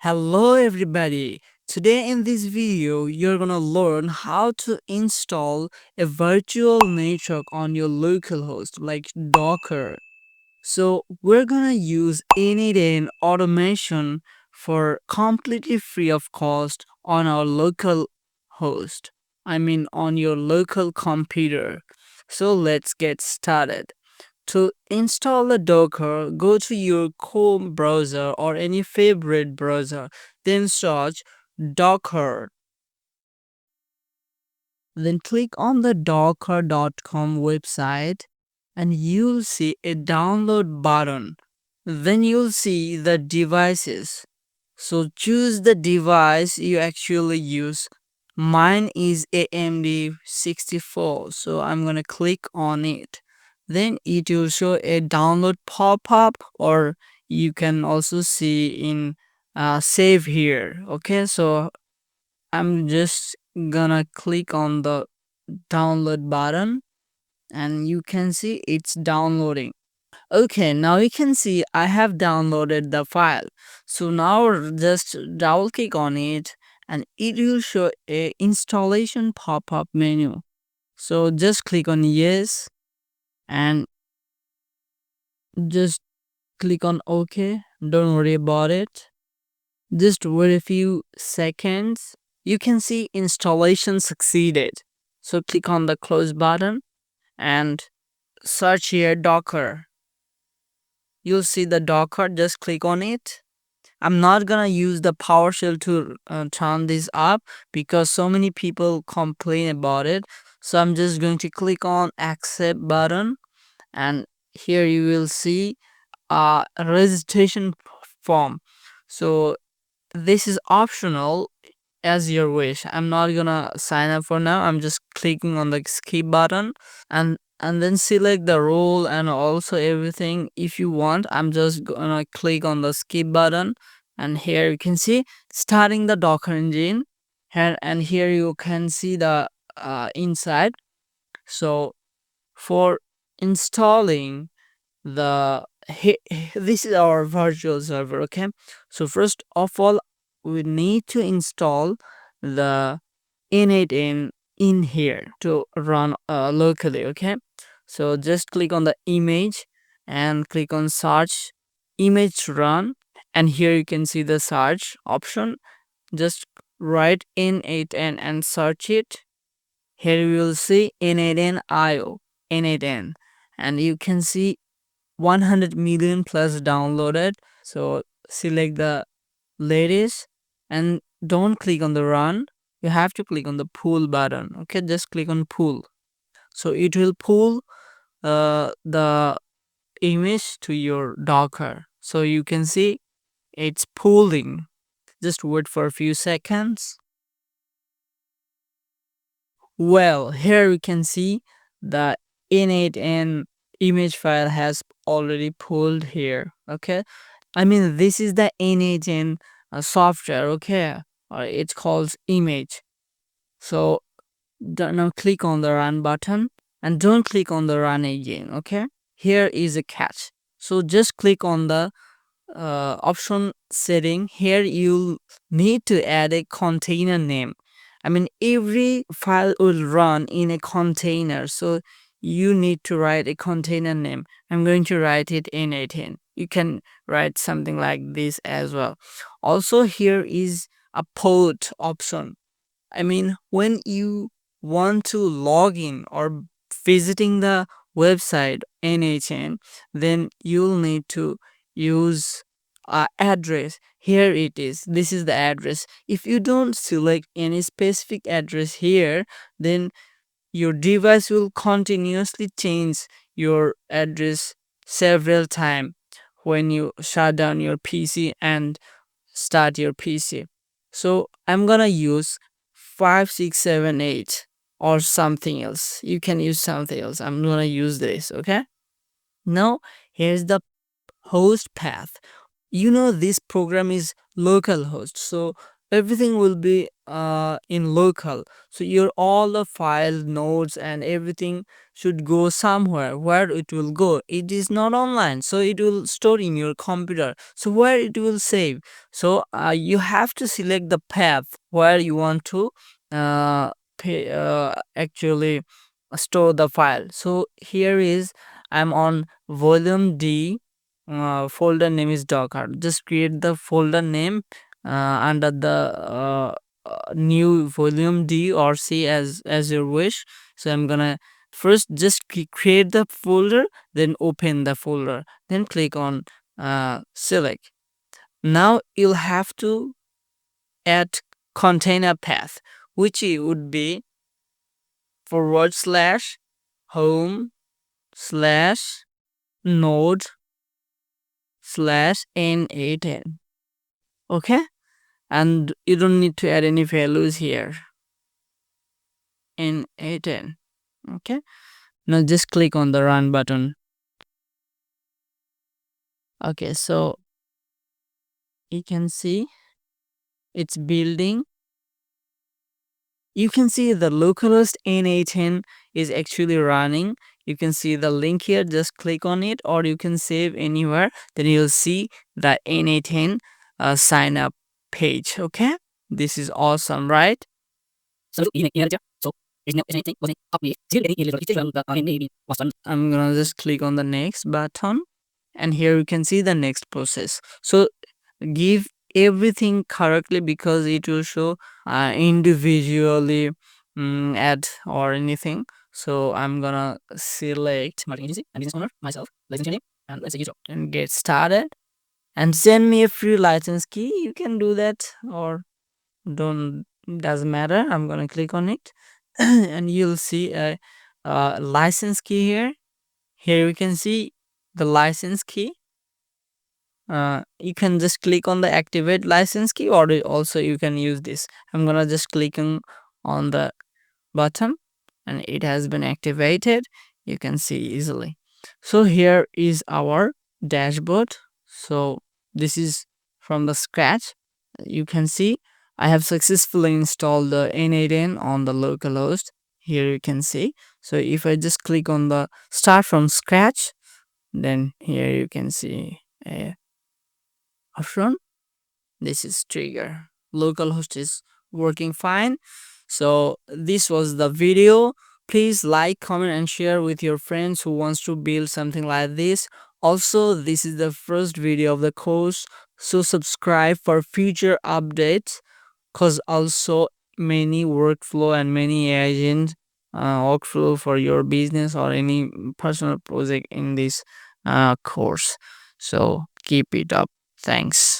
Hello everybody. Today in this video you're gonna learn how to install a virtual network on your localhost like Docker. So we're gonna use n8n automation for completely free of cost on our local host. I mean on your local computer. So let's get started. To install the Docker, go to your Chrome browser or any favorite browser, then search Docker. Then click on the docker.com website and you'll see a download button. Then you'll see the devices. So choose the device you actually use. Mine is AMD64, so I'm gonna click on it. Then it will show a download pop-up, or you can also see in save here. Okay, so I'm just gonna click on the download button and you can see it's downloading. Okay, now you can see I have downloaded the file. So now just double click on it and it will show a installation pop-up menu. So just click on yes and just click on OK. Don't worry about it. Just wait a few seconds. You can see installation succeeded. So click on the close button and search here Docker. You'll see the Docker, just click on it. I'm not gonna use the PowerShell to turn this up because so many people complain about it. So I'm just going to click on accept button and here you will see a registration form. So this is optional as your wish. I'm not gonna sign up for now. I'm just clicking on the skip button and then select the role and also everything if you want. I'm just gonna click on the skip button and here you can see starting the Docker engine here, and here you can see the inside. So for installing this is our virtual server. Okay, so first of all we need to install the n8n in here to run locally. Okay, so just click on the image and click on search image to run, and here you can see the search option. Just write n8n and search it. Here you will see n8n io n8n and you can see 100 million plus downloaded. So select the latest and don't click on the run. You have to click on the pull button. Okay, just click on pull. So it will pull the image to your Docker. So you can see it's pulling. Just wait for a few seconds. Well, here we can see the n8n image file has already pulled here. Okay, I mean this is the n8n software. Okay, it's called image. So now click on the run button and don't click on the run again. Okay, here is a catch. So just click on the option setting. Here you need to add a container name. I mean every file will run in a container, so you need to write a container name. I'm going to write it n8n. You can write something like this as well. Also here is a port option. I mean, when you want to log in or visiting the website n8n, then you'll need to use address. Here it is. This is the address. If you don't select any specific address here, then your device will continuously change your address several times when you shut down your PC and start your PC. So I'm gonna use 5678 or something else. You can use something else. I'm gonna use this. Okay, now here's the host path. You know this program is localhost, so everything will be in local. So your all the files, notes, and everything should go somewhere. Where it will go, it is not online, so it will store in your computer. So where it will save, so you have to select the path where you want to actually store the file. So here is, I'm on volume D, folder name is Docker. Just create the folder name under the new volume D or C, as your wish. So I'm gonna first just create the folder, then open the folder, then click on select. Now you'll have to add container path, which it would be forward slash home slash node slash n8n. Okay, and you don't need to add any values here. n8n. Okay, now just click on the run button. Okay, so you can see it's building. You can see the localhost n8n is actually running. You can see the link here, just click on it, or you can save anywhere, then you'll see the n8n sign up page. Okay, this is awesome, right? I'm gonna just click on the next button, and here you can see the next process. So give everything correctly, because it will show individually add or anything. So I'm gonna select marketing agency and business owner, myself, license name, and let's say user, and get started, and send me a free license key. You can do that, or don't, doesn't matter. I'm gonna click on it and you'll see a license key here. Here you can see the license key. You can just click on the activate license key, or also you can use this. I'm gonna just click on the button, and it has been activated. You can see easily. So here is our dashboard. So this is from the scratch. You can see I have successfully installed the n8n on the localhost. Here you can see. So if I just click on the start from scratch, then here you can see a option. This is trigger. Localhost is working fine. So this was the video. Please like, comment, and share with your friends who wants to build something like this. Also, this is the first video of the course, so subscribe for future updates, because also many workflow and many agent workflow for your business or any personal project in this course. So keep it up. Thanks.